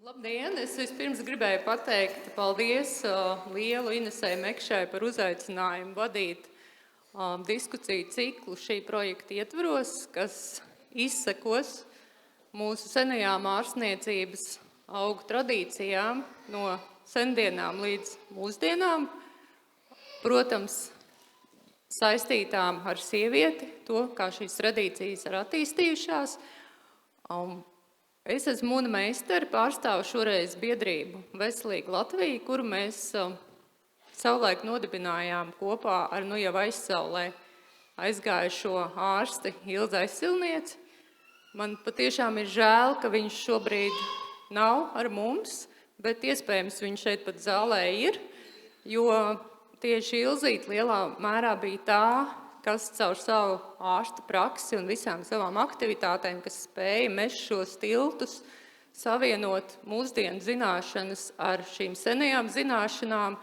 Labdien! Es vispirms gribēju pateikt paldies lielu Inesei Mekšai par uzaicinājumu vadīt diskusiju ciklu šī projekta ietvaros, kas izsekos mūsu senajām ārstniecības augu tradīcijām no sendienām līdz mūsdienām, protams, saistītām ar sievieti, to, kā šīs tradīcijas ir attīstījušās. Es esmu Muna Meistare, pārstāvu šoreiz biedrību Veselīga Latvija, kuru mēs savulaik nodibinājām kopā ar jau aizsaulē aizgājušo ārsti Ilzi Aizsilnieci. Man patiešām ir žēl, ka viņš šobrīd nav ar mums, bet iespējams viņš šeit pat zālē ir, jo tieši Ilzīte lielā mērā bija tā, kas caur savu ārsta praksi un visām savām aktivitātēm, kas spēja mest šos tiltus, savienot mūsdienu zināšanas ar šīm senajām zināšanām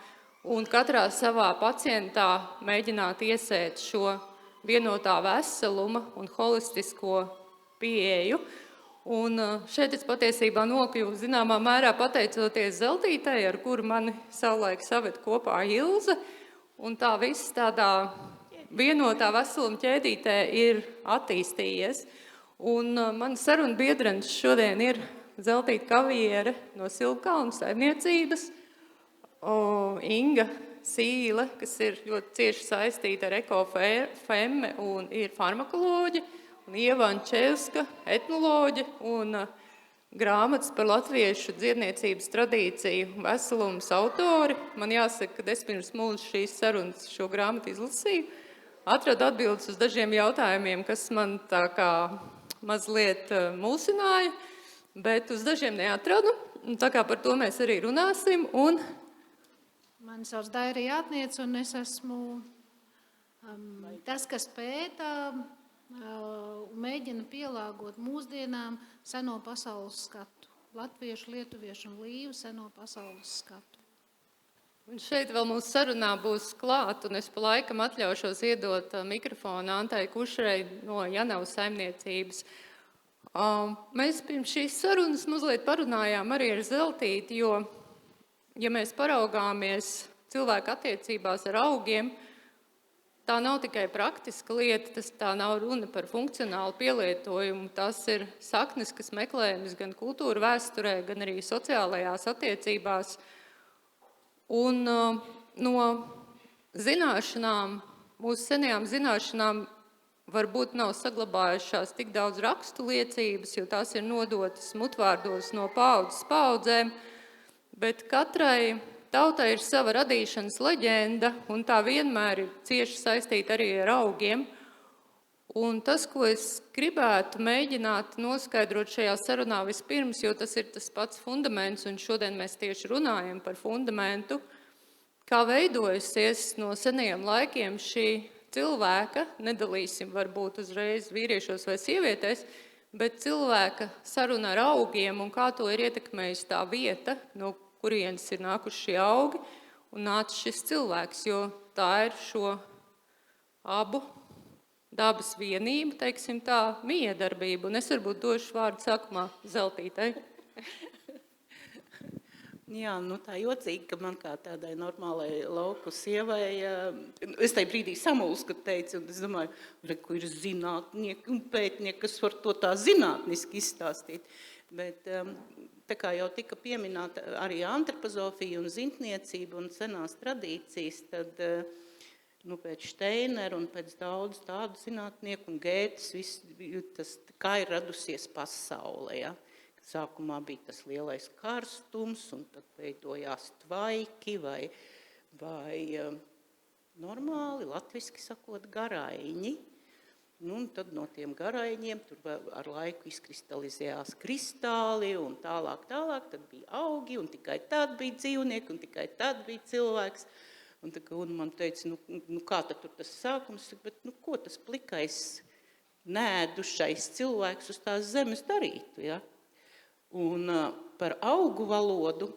un katrā savā pacientā mēģināt iesēt šo vienotā veseluma un holistisko pieeju. Un šeit es patiesībā nokļuvu zināmā mērā pateicoties Zeltītei, ar kuru mani savulaik saved kopā Ilze, un tā viss tādā vienotā veseluma ķēdītē ir attīstījies. Un man saruna biedrenis šodien ir Zeltīta Kaviere no Silpkalnu saimniecības, Inga Sīle, kas ir ļoti cieši saistīta ar ekofemme un ir farmakoloģi, un Ieva Ančevska, etnoloģi un grāmatas par latviešu dziedniecības tradīciju veselums autori. Man jāsaka, ka es pirms mūsu šīs sarunas šo grāmatu izlasīju, atradu atbildes uz dažiem jautājumiem, kas man tā kā mazliet mulsināja, bet uz dažiem neatradu. Tā kā par to mēs arī runāsim. Mani sauc Daira Jātniec, un es esmu tas, kas pēta un mēģina pielāgot mūsdienām seno pasaules skatu. Latviešu, lietuviešu un līvu seno pasaules skatu. Un šeit vēl mūsu sarunā būs klāt, un es pa laikam atļaušos iedot mikrofonu Antai Kušrai no Janavas saimniecības. Mēs pirms šīs sarunas mazliet parunājām arī ar Zeltīti, jo, ja mēs paraugāmies cilvēku attiecībās ar augiem, tā nav tikai praktiska lieta, tā nav runa par funkcionālu pielietojumu, tas ir saknes, kas meklējamas gan kultūra vēsturē, gan arī sociālajās attiecībās. Un no zināšanām, mūsu senajām zināšanām varbūt nav saglabājušās tik daudz rakstu liecības, jo tās ir nodotas mutvārdos no paaudzes paaudzēm, bet katrai tautai ir sava radīšanas leģenda, un tā vienmēr ir cieši saistīta arī ar augiem. Un tas, ko es gribētu mēģināt noskaidrot šajā sarunā vispirms, jo tas ir tas pats fundaments, un šodien mēs tieši runājam par fundamentu, kā veidojusies no senajiem laikiem šī cilvēka, nedalīsim varbūt uzreiz vīriešos vai sievietēs, bet cilvēka saruna ar augiem un kā to ir ietekmējusi tā vieta, no kurienes ir nākuši šie augi un nācis šis cilvēks, jo tā ir šo abu dabas vienība, teiksim tā, miedarbība. Un es varbūt došu vārdu sākumā Zeltītei. Jā, tā jocīgi, ka man kā tādai normālai lauku sievai, es tajā brīdī samulsu, kad teicu, un es domāju, ka ir zinātnieki un pētnieki, kas var to tā zinātniski izstāstīt. Bet tā kā jau tika pieminēta arī antropozofija un zintniecība un senās tradīcijas, tad pēc Steinera un pēc daudz tādu zinātnieku un Gētes, tas, kā ir radusies pasaule. Ja? Sākumā bija tas lielais karstums, un tad veidojās tvaiki vai normāli, latviski sakot, garaiņi. Un tad no tiem garaiņiem tur ar laiku izkristalizējās kristāli un tālāk, tad bija augi, un tikai tad bija dzīvnieki, un tikai tad bija cilvēks. Un man teica, kā tad tur tas sākums, bet ko tas plikais, nēdušais cilvēks uz tās zemes darītu, ja? Un par augu valodu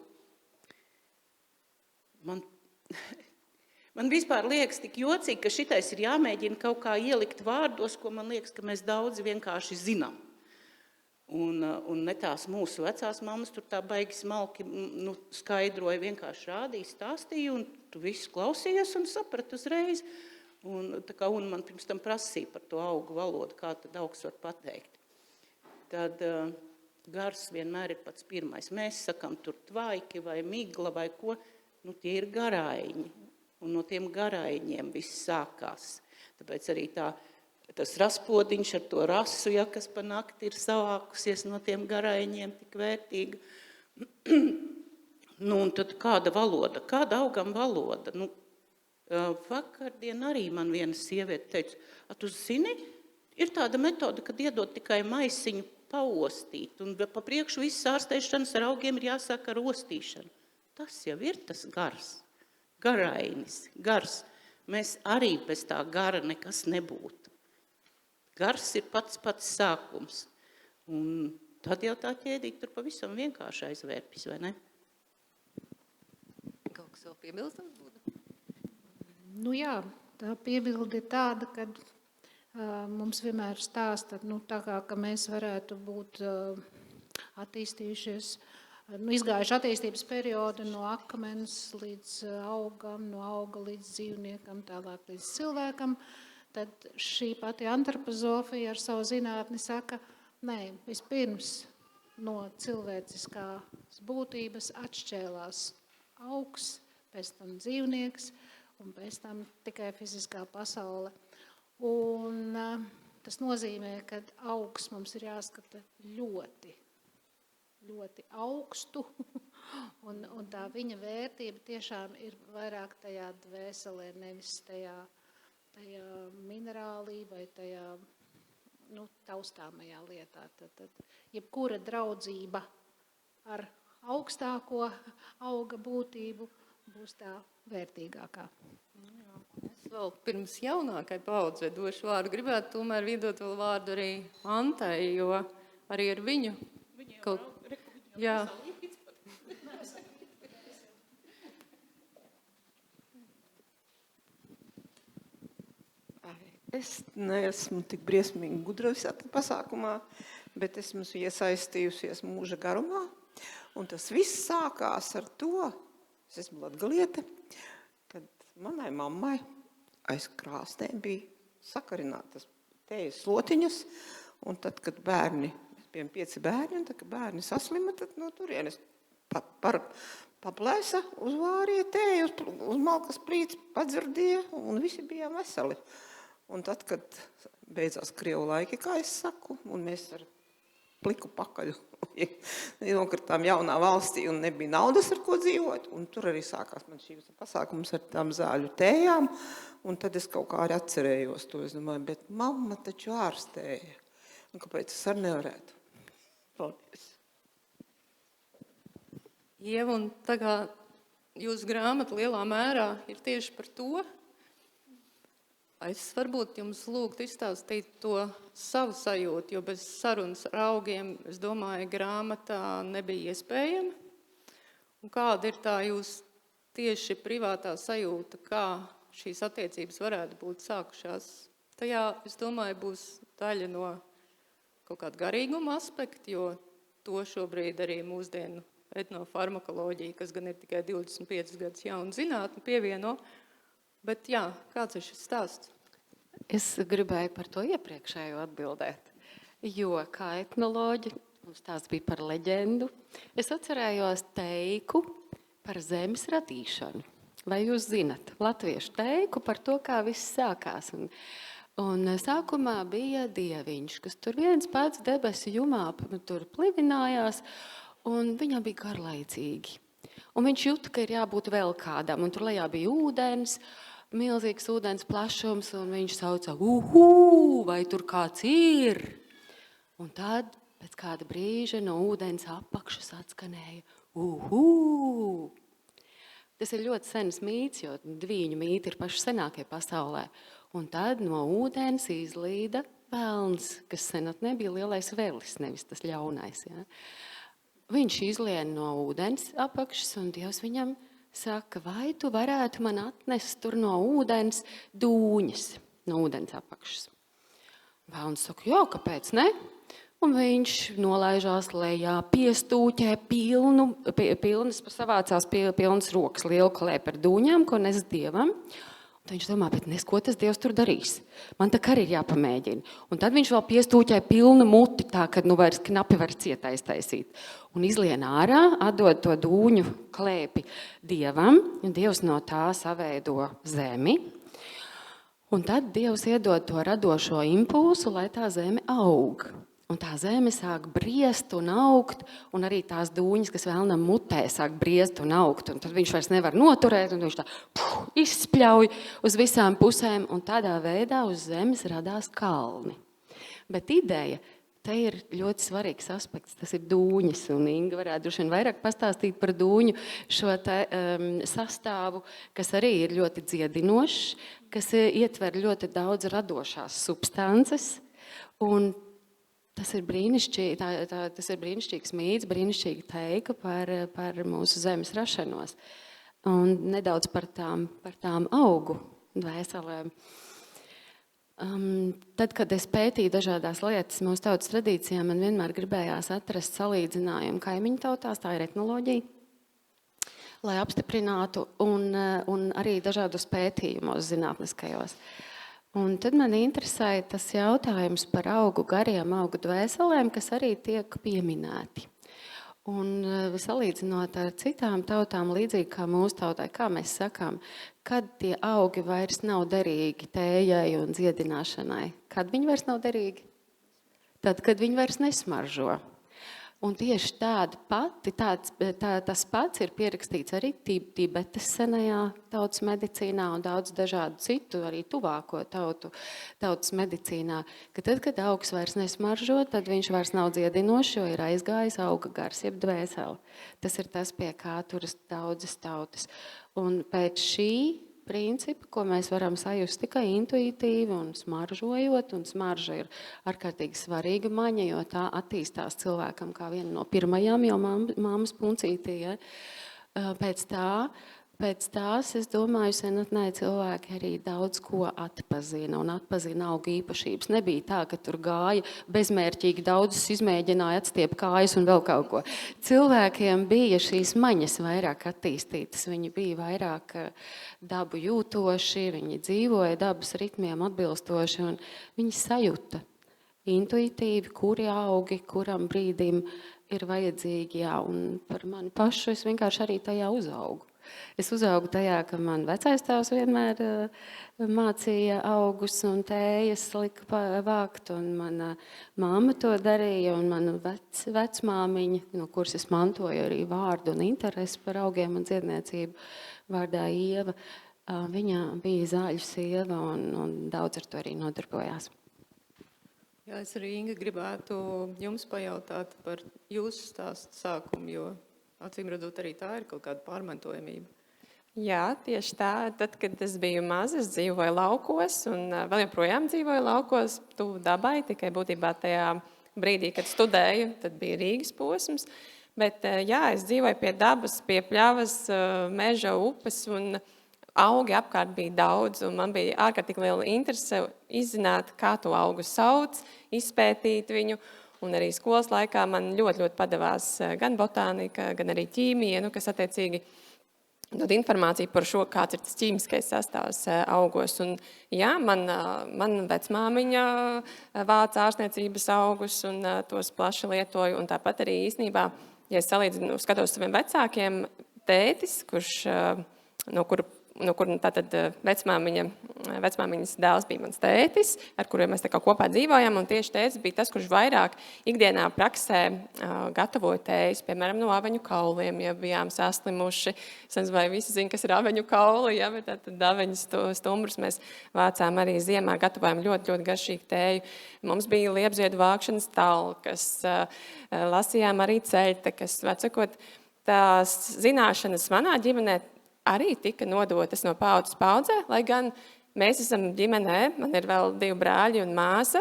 man vispār liekas tik jocīgi, ka šitais ir jāmēģina kaut kā ielikt vārdos, ko man liekas, ka mēs daudzi vienkārši zinām. Un ne tās mūsu vecās mammas tur tā baigi smalki skaidroja, vienkārši rādīja, stāstīja, un tu visu klausījies un saprati uzreiz. Un man pirms tam prasīja par to augu valodu, kā tad augs var pateikt. Tad gars vienmēr ir pats pirmais. Mēs sakam tur tvaiki vai migla vai ko, tie ir garaiņi. Un no tiem garaiņiem viss sākās. Tāpēc arī tas raspodiņš ar to rasu, kas pa nakti ir savākusies no tiem garaiņiem, tik vērtīga. Un tad kāda valoda? Kāda augam valoda? Vakardien arī man viena sieviete teica, tu zini, ir tāda metode, kad iedod tikai maisiņu paostīt, un pa priekšu visas ārstēšanas ar augiem ir jāsāk ar ostīšanu. Tas jau ir tas gars, garainis, gars. Mēs arī bez tā gara nekas nebūtu. Gars ir pats sākums. Un tad jau tā ķēdīt tur pavisam vienkārši aizvērpjas, vai ne? Kaut kas vēl piebilstams būtu? Jā, tā piebilde ir tāda, ka mums vienmēr stāsta, tā kā, ka mēs varētu būt attīstījušies, izgājuši attīstības periodu no akmens līdz augam, no auga līdz dzīvniekam, tālāk līdz cilvēkam, tad šī pati antropozofija ar savu zinātni saka, nē, vispirms no cilvēciskās būtības atšķēlās augs, pēc tam dzīvnieks, un pēc tam tikai fiziskā pasaule. Un tas nozīmē, ka augs mums ir jāskata ļoti, ļoti augstu, un tā viņa vērtība tiešām ir vairāk tajā dvēselē, nevis tajā minerālī vai tajā taustāmajā lietā. Tad jebkura draudzība ar augstāko auga būtību būs tā vērtīgākā. Es vēl pirms jaunākai paudzei došu vārdu. Gribētu tomēr iedot vēl vārdu arī Antai, jo arī ar viņu kaut... Jā. Es neesmu tik briesmīgi gudra visā pasākumā, bet esmu iesaistījusies mūža garumā. Un tas viss sākās ar to, es esmu latgaliete, kad manai mammai aiz krāstēm bija sakarinātas tējas slotiņas, un tad, kad bērni, mēs bijām 5 bērni, un tad, kad bērni saslima, tad no turienes paplēsa, uzvārīja tēju, uz malkas plīts padzirdīja, un visi bijām veseli. Un tad, kad beidzās Krievu laiki, kā es saku, un mēs ar pliku pakaļu nokritām jaunā valstī un nebija naudas, ar ko dzīvot. Un tur arī sākās man šīs pasākums ar tām zāļu tējām. Un tad es kaut kā arī atcerējos to. Es domāju, bet mamma taču ārstēja. Un kāpēc es arī nevarētu? Paldies. Ieva, un tā kā jūsu grāmata lielā mērā ir tieši par to, es varbūt jums lūgtu izstāstīt to savu sajūtu, jo bez sarunas ar augiem, es domāju, grāmatā nebija iespējama. Un kāda ir tā jūs tieši privātā sajūta, kā šīs attiecības varētu būt sākušās? Tajā, es domāju, būs daļa no kaut kāda garīguma aspekta, jo to šobrīd arī mūsdienu etnofarmakoloģija, kas gan ir tikai 25 gadus jauna zinātne, pievieno. Bet jā, kāds ir šis stāsts? Es gribēju par to iepriekšējo atbildēt, jo kā etnoloģi, mums tās bija par leģendu, es atcerējos teiku par zemes radīšanu. Vai jūs zinat, latviešu teiku par to, kā viss sākās. Un sākumā bija dieviņš, kas tur viens pats debesu jumā tur plivinājās, un viņam bija garlaicīgi. Un viņš jūta, ka ir jābūt vēl kādam, un tur lejā bija ūdens, milzīgs ūdens plašums, un viņš sauca, vai tur kāds ir? Un tad, pēc kāda brīža, no ūdens apakšas atskanēja, Tas ir ļoti sens mīts, jo dvīņu mīti ir paši senākie pasaulē. Un tad no ūdens izlīda velns, kas senatnē bija lielais velis, nevis tas ļaunais. Ja? Viņš izlien no ūdens apakšas, un Dievs viņam saka, vai tu varētu man atnest tur no ūdens dūņas, no ūdens apakšas. Velns saka, jā, kāpēc ne? Un viņš nolaižās lejā, piestūķē pilnas, savācās pilnas rokas, lielu klēpi ar dūņām, ko nes Dievam. Un viņš domā, bet nes, ko tas Dievs tur darīs? Man tā kā arī ir jāpamēģina. Un tad viņš vēl piestūķē pilnu muti, tā, ka vairs knapi var ciet aiztaisīt. Un izlien ārā, atdod to dūņu klēpi Dievam, un Dievs no tā saveido zemi. Un tad Dievs iedod to radošo impulsu, lai tā zeme aug. Un tā zeme sāk briest un augt, un arī tās dūņas, kas vēlnam mutē, sāk briest un augt. Un tad viņš vairs nevar noturēt, un viņš tā izspļauj uz visām pusēm, un tādā veidā uz zemes radās kalni. Bet ideja, te ir ļoti svarīgs aspekts, tas ir dūņas, un Inga varētu droši vien vairāk pastāstīt par dūņu šo sastāvu, kas arī ir ļoti dziedinošs, kas ietver ļoti daudz radošās substances, un tas ir brīnišķīgs mīts, brīnišķīga teika par mūsu zemes rašanos. Un nedaudz par tām augu dvēselēm. Tad, kad es pētīju dažādās lietas mūsu tautas tradīcijā, man vienmēr gribējās atrast salīdzinājumu kaimiņu tautās, tā ir etnoloģija, lai apstiprinātu un arī dažādos pētījumos zinātniskajos. Un tad man interesēja tas jautājums par augu gariem, augu dvēselēm, kas arī tiek pieminēti. Un salīdzinot ar citām tautām, līdzīgi kā mūsu tautai, kā mēs sakām, kad tie augi vairs nav derīgi tējai un dziedināšanai. Kad viņi vairs nav derīgi? Tad, kad viņi vairs nesmaržo. Un tieši tas pats ir pierakstīts arī Tibetas senajā tautas medicīnā un daudz dažādu citu, arī tuvāko tautas medicīnā, ka tad, kad augs vairs nesmaržo, tad viņš vairs nav dziedinošs, jo ir aizgājis auga gars, jeb dvēseli. Tas ir tas, pie kā turas daudzas tautas. Un pēc šī principi, ko mēs varam sajust tikai intuitīvi un smaržojot, un smarža ir ārkārtīgi svarīga maņa, jo tā attīstās cilvēkam kā viena no pirmajām, jau mammas puncītī. Ja? Pēc tās, es domāju, senatnē cilvēki arī daudz ko atpazina un atpazina augu īpašības. Nebija tā, ka tur gāja bezmērķīgi daudzus izmēģināja atstiep kājas un vēl kaut ko. Cilvēkiem bija šīs maņas vairāk attīstītas, viņi bija vairāk dabu jūtoši, viņi dzīvoja dabas ritmiem atbilstoši un viņi sajuta intuitīvi, kuri augi, kuram brīdim ir vajadzīgi, jā, un par mani pašu es vienkārši arī tajā uzaugu. Es uzaugu tajā, ka man vecais tēvs vienmēr mācīja augus un tējas lika vākt, un mana mamma to darīja, un mana vecmāmiņa, no kuras es mantoju arī vārdu un interesi par augiem un dziedniecību, vārdā Ieva, viņa bija zāļu sieva un daudz ar to arī nodarbojās. Jā, es arī, Inga, gribētu jums pajautāt par jūsu stāstu sākumu, jo acīm redzot, arī tā ir kaut kāda pārmantojamība. Jā, tieši tā. Tad, kad es biju maza, es dzīvoju laukos un vēl joprojām dzīvoju laukos, tuvu dabai, tikai būtībā tajā brīdī, kad studēju, tad bija Rīgas posms. Bet jā, es dzīvoju pie dabas, pie pļavas, meža, upes un augi apkārt bija daudz. Un man bija ārkārtīgi liela interese izzināt, kā to augu sauc, izpētīt viņu. Un arī skolas laikā man ļoti padevās gan botānika, gan arī ķīmija, kas attiecīgi dod informāciju par šo, kāds ir tas ķīmiskais sastāvs augos. Un jā, man vecmāmiņa vāca ārstniecības augus un tos plaši lietoju. Un tāpat arī īstenībā, ja es salīdzinu, skatos saviem vecākiem, tētis, no kur tātad vecmāmiņas dēls bija mans tētis, ar kuriem mēs tā kā kopā dzīvojam, un tieši tētis bija tas, kurš vairāk ikdienā praksē gatavoja tējas, piemēram, no aveņu kauliem, ja bijām saslimuši. Es nezinu, vai visi zina, kas ir aveņu kauli, ja, bet tad aveņas stumbrus mēs vācām arī ziemā, gatavojam ļoti garšīgu tēju. Mums bija liepziedu vākšanas talkas, lasījām arī ceļtekas, vecakot, tās zināšanas manā ģimenē arī tika nodotas no paudzes paudzē, lai gan mēs esam ģimenē, man ir vēl 2 brāļi un māsa,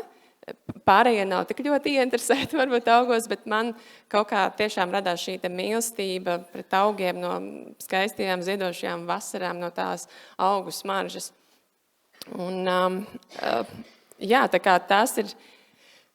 pārējie nav tik ļoti ieinteresēti varbūt augos, bet man kaut kā tiešām radās šī mīlestība pret augiem no skaistajām ziedošajām vasarām, no tās augu smaržas. Un jā, tā kā tas ir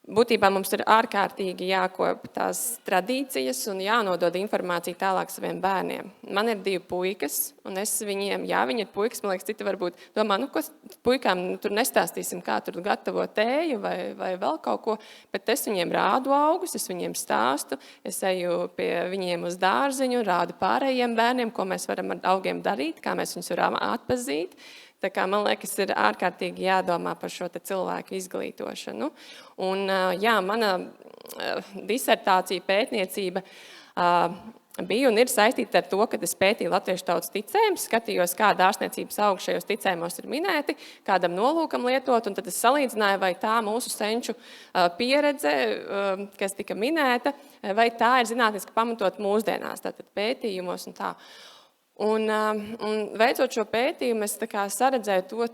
būtībā mums ir ārkārtīgi jākop tās tradīcijas un jānodod informācija tālāk saviem bērniem. Man ir 2 puikas, un es viņiem, viņi ir puikas, man liekas, citi varbūt domā, ko puikām tur nestāstīsim, kā tur gatavo tēju vai vēl kaut ko, bet es viņiem rādu augus, es viņiem stāstu, es eju pie viņiem uz dārziņu, rādu pārējiem bērniem, ko mēs varam ar augiem darīt, kā mēs viņus varam atpazīt. Tā kā, man liekas, ir ārkārtīgi jādomā par šo te cilvēku izglītošanu. Un, mana disertācija pētniecība bija un ir saistīta ar to, kad es pētīju latviešu tautas ticējumus, skatījos, kāda ārstniecības auga šajos ticējumos ir minēti, kādam nolūkam lietot, un tad es salīdzināju, vai tā mūsu senču pieredze, kas tika minēta, vai tā ir zinātniski pamatot mūsdienās, tātad pētījumos un tā. Un veicot šo pētījumu, es saredzēju to,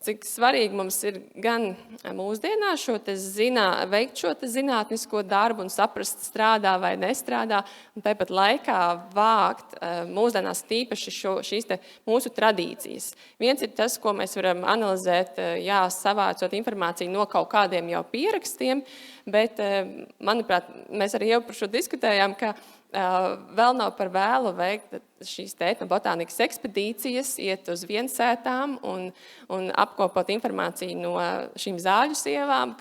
cik svarīgi mums ir gan mūsdienās veikt šo zinātnisko darbu un saprast, strādā vai nestrādā, un tāpat laikā vākt mūsdienās tīpaši šīs mūsu tradīcijas. Viens ir tas, ko mēs varam analizēt, savācot informāciju no kaut kādiem jau pierakstiem, bet, manuprāt, mēs arī jau par šo diskutējām, ka vēl nav par vēlu veikt šīs etnobotānikas ekspedīcijas, iet uz viensētām un apkopot informāciju no šīm zāļu sievām,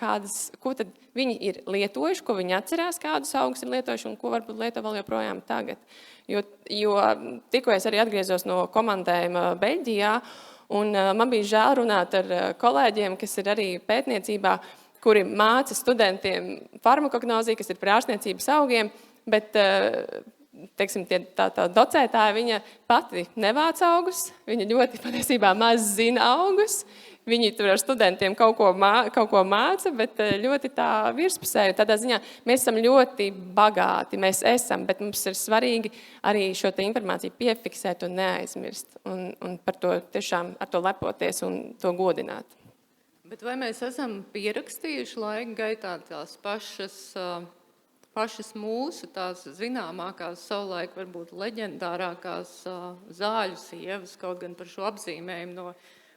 ko tad viņi ir lietojuši, ko viņi atcerās, kādus augus ir lietojuši un ko varbūt lieto vēl joprojām tagad. Jo tikko es arī atgriezos no komandējuma Beļģijā, un man bija žēl runāt ar kolēģiem, kas ir arī pētniecībā, kuri māca studentiem farmakognoziju, kas ir par ārstniecības augiem, bet, teiksim, tā docētāja, viņa pati nevāc augus, viņa ļoti patiesībā maz zina augus, viņi tur ar studentiem kaut ko māca, bet ļoti tā virspusēji. Tādā ziņā mēs esam ļoti bagāti, mēs esam, bet mums ir svarīgi arī šo te informāciju piefiksēt un neaizmirst, un par to tiešām ar to lepoties un to godināt. Bet vai mēs esam pierakstījuši laika gaitā tās pašas mūsu, tās zināmākās, savulaik varbūt leģendārākās zāļu sievas, kaut gan par šo apzīmējumu no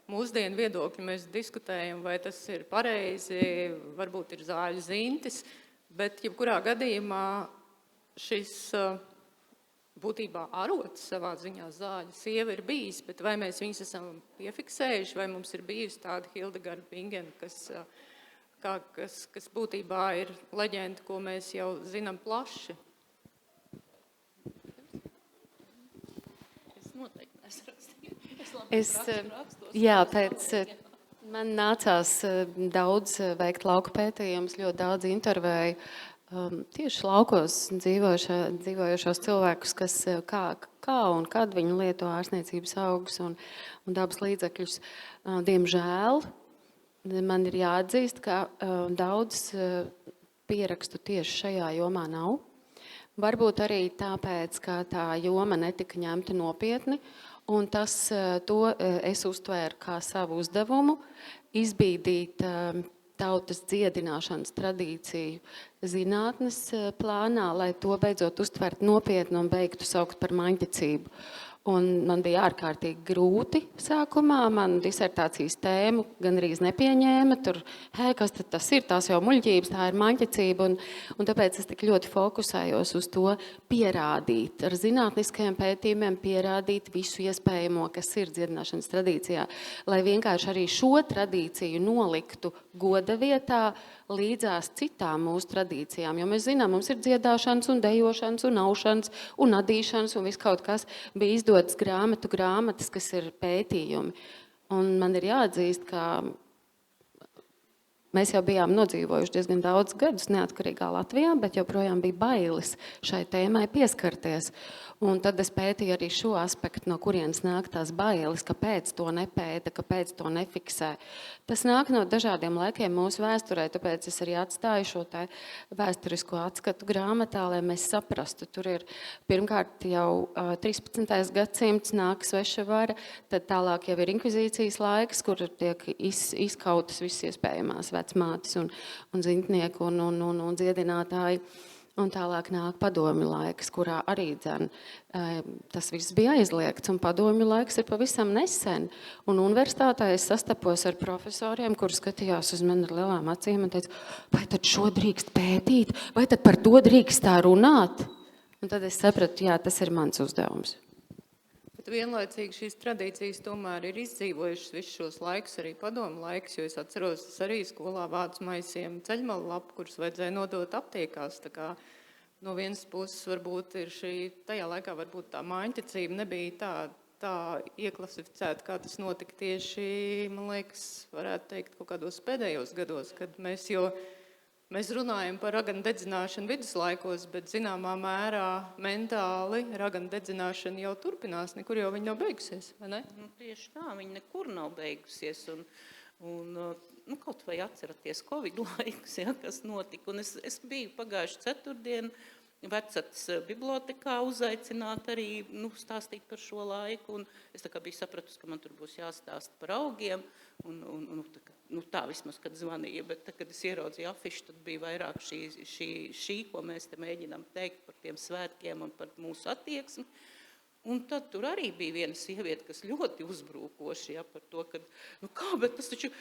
mūsdienu viedokļu mēs diskutējam, vai tas ir pareizi, varbūt ir zāļu zintis, bet jebkurā gadījumā šis būtībā arots savā ziņā zāļu sieva ir bijis, bet vai mēs viņus esam piefiksējuši, vai mums ir bijusi tāda Hildegarda Bingen, kas būtībā ir leģenda, ko mēs jau zinām plaši. Es noteikti nesrakstīju. Man nācās daudz veikt lauku pētījumus, ļoti daudz intervēju tieši laukos dzīvojošos cilvēkus, kas kā un kad viņi lieto ārstniecības augus un dabas līdzekļus. Diemžēl man ir jāatzīst, ka daudz pierakstu tieši šajā jomā nav. Varbūt arī tāpēc, ka tā joma netika ņemta nopietni, un to es uztvēru kā savu uzdevumu, izbīdīt tautas dziedināšanas tradīciju zinātnes plānā, lai to beidzot uztvert nopietni un beigtu saukt par maņticību. Un man bija ārkārtīgi grūti sākumā, man disertācijas tēmu gandrīz nepieņēma, kas tad tas ir, tās jau muļķības, tā ir maņķicība, un tāpēc es tik ļoti fokusējos uz to pierādīt, ar zinātniskajiem pētījumiem pierādīt visu iespējamo, kas ir dziedināšanas tradīcijā, lai vienkārši arī šo tradīciju noliktu goda vietā līdzās citām mūsu tradīcijām, jo mēs zinām, mums ir dziedāšanas un dejošanas un aušanas un adīšanas un viss kaut kas bija izdotas grāmatas, kas ir pētījumi. Un man ir jāatzīst, ka mēs jau bijām nodzīvojuši diezgan daudz gadus neatkarīgā Latvijā, bet joprojām bija bailes šai tēmai pieskarties. Un tad es pētīju arī šo aspektu, no kurienes nāk tās bailes, kāpēc to nepēta, kāpēc to nefiksē. Tas nāk no dažādiem laikiem mūsu vēsturē, tāpēc es arī atstāju šo vēsturisko atskatu grāmatā, lai mēs saprastu. Tur ir pirmkārt jau 13. gadsimts nāk sveša vara, tad tālāk jau ir inkvizīcijas laiks, kur tiek izkautas visas iespējamās vecmātes un zintnieki un dziedinātāji. Un tālāk nāk padomju laiks, kurā arī tas viss bija aizliegts. Un padomju laiks ir pavisam nesen. Un universitātē es sastapos ar profesoriem, kuri skatījās uz mani ar lielām acīm un teica, vai tad šo drīkst pētīt, vai tad par to drīkst tā runāt? Un tad es sapratu, jā, tas ir mans uzdevums. Bet vienlaicīgi šīs tradīcijas tomēr ir izdzīvojušas visus šos laikus, arī padomu laikus, jo es atceros, es arī skolā vācu maisiem ceļmalu lapu, kurus vajadzēja nodot aptiekās. Tā kā no vienas puses varbūt ir tajā laikā varbūt tā mājiņticība nebija tā ieklasificēta, kā tas notika tieši, man liekas, varētu teikt, kaut kādos pēdējos gados, kad mēs runājam par raganu dedzināšanu viduslaikos, bet zināmā mērā mentāli raganu dedzināšana jau turpinās, nekur jau viņa nav beigusies, vai ne? Nu, tieši tā, viņa nekur nav beigusies. Un kaut vai atceraties Covid laikus, ja, kas notika. Un es biju pagājuši ceturtdienu Vecats bibliotekā uzaicināt arī stāstīt par šo laiku. Un es tā kā biju sapratusi, ka man tur būs jāstāsta par augiem. Tā vismaz, kad zvanīja. Bet tad, kad es ieraudzīju afišu, tad bija vairāk šī, ko mēs te mēģinām teikt par tiem svētkiem un par mūsu attieksmi. Un tad tur arī bija viena sieviete, kas ļoti uzbrūkoši par to, ka bet tas taču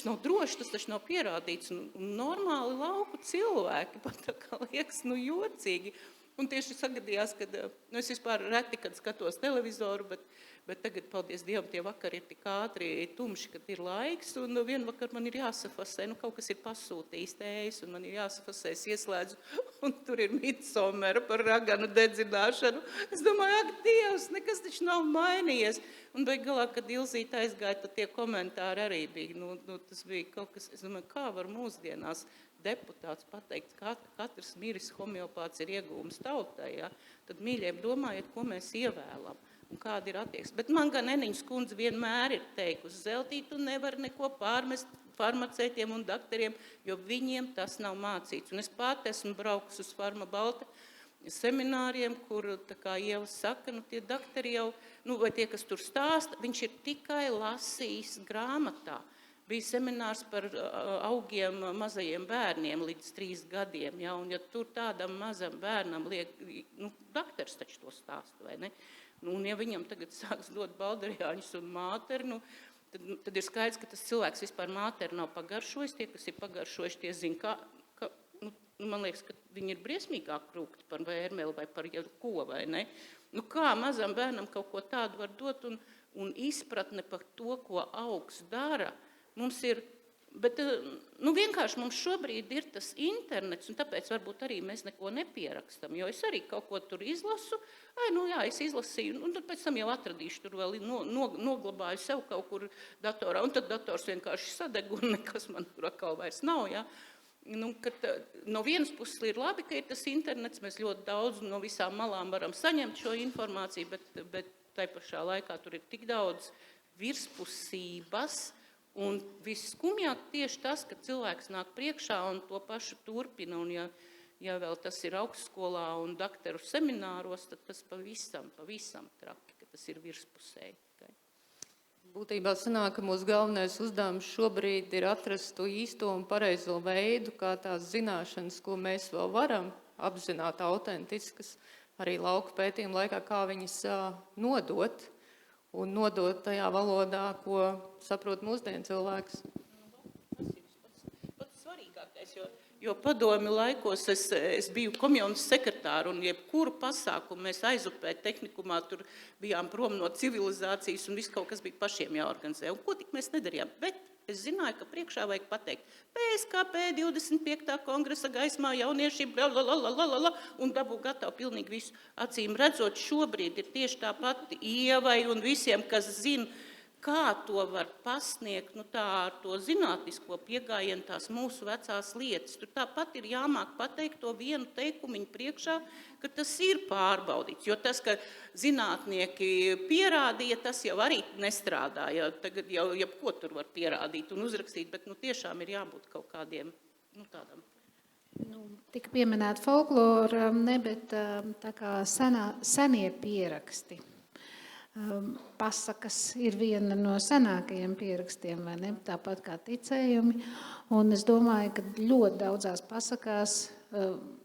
nav droši, tas taču nav pierādīts. Un normāli lauku cilvēki pat tā kā liekas jocīgi. Un tieši sagadījās, kad es vispār reti, kad skatos televizoru, bet tagad, paldies Dievam, tie vakari ir tik ātri tumši, kad ir laiks, un vienvakar man ir jāsafasē, kaut kas ir pasūtījis tējas, un man ir jāsafasē, es ieslēdzu, un tur ir Midsomera par raganu dedzināšanu. Es domāju, ak, Dievs, nekas taču nav mainījies. Un beig galā, kad Ilzīte aizgāja, tad tie komentāri arī bija, tas bija kaut kas, es domāju, kā var mūsdienās deputāts pateikt, ka katrs miris homeopāts ir iegūms tautai, ja? Tad, mīļie, domājiet, ko mēs ievēlam un kāda ir attieksme. Bet man gan Eniņas kundze vienmēr ir teikusi, Zeltīte, tu nevari neko pārmest farmaceitiem un dakteriem, jo viņiem tas nav mācīts. Un es pati esmu braukusi uz Farma Balta semināriem, kur, tā kā Ieva saka, tie dakteri jau, vai tie, kas tur stāsta, viņš ir tikai lasījis grāmatā. Bija seminārs par augiem mazajiem bērniem līdz 3 gadiem, ja, un ja tur tādam mazam bērnam liek, dakteris taču to stāsta, vai ne? Un ja viņam tagad sāks dot balderjāņus un māteri, tad ir skaidrs, ka tas cilvēks vispār māteri nav pagaršojis. Tie, kas ir pagaršojuši, tie zina, man liekas, ka viņi ir briesmīgāk rūkti par vērmeli vai par ko, vai ne? Kā mazam bērnam kaut ko tādu var dot un izpratne par to, ko augs dara, mums ir, bet vienkārši mums šobrīd ir tas internets, un tāpēc varbūt arī mēs neko nepierakstam, jo es arī kaut ko tur izlasu, es izlasīju, un tad pēc tam jau atradīšu, tur vēl noglabāju sev kaut kur datorā, un tad dators vienkārši sadeg, un nekas man tur atkal vairs nav, ja. No vienas puses ir labi, ka ir tas internets, mēs ļoti daudz no visām malām varam saņemt šo informāciju, bet tai pašā laikā tur ir tik daudz virspusības, un visskumjāk tieši tas, ka cilvēks nāk priekšā un to pašu turpina, un ja vēl tas ir augstskolā un dakteru semināros, tad tas pavisam traki, ka tas ir virspusēji. Būtībā sanāk, ka mūsu galvenais uzdevums šobrīd ir atrast to īsto un pareizo veidu, kā tās zināšanas, ko mēs vēl varam apzināt autentiskas, arī lauku pētījumu laikā, kā viņas nodot, un nodot tajā valodā, ko saprot mūsdienu cilvēks. Tas ir pats svarīgākais, jo padomju laikos es biju komjunas sekretāra, un jebkuru pasākumu mēs aizupē tehnikumā, tur bijām prom no civilizācijas, un viss kaut kas bija pašiem jāorganizē. Un ko tik mēs nedarījām? Bet es zināju, ka priekšā vajag pateikt PSKP 25. kongresa gaismā jauniešiem, un dabū gatavu pilnīgi visu. Acīm redzot, šobrīd ir tieši tā pati Ievai un visiem, kas zina, kā to var pasniegt, tā ar to zinātnisko piegājienu, tās mūsu vecās lietas. Tur tāpat ir jāmāk pateikt to vienu teikumiņu priekšā, ka tas ir pārbaudīts. Jo tas, ka zinātnieki pierādīja, tas jau arī nestrādāja. Tagad jau ko tur var pierādīt un uzrakstīt, bet tiešām ir jābūt kaut kādiem tādam. Tika pieminēta folklora, bet tā kā senie pieraksti. Pasakas ir viena no senākajiem pierakstiem, vai ne? Tāpat kā ticējumi. Un es domāju, ka ļoti daudzās pasakās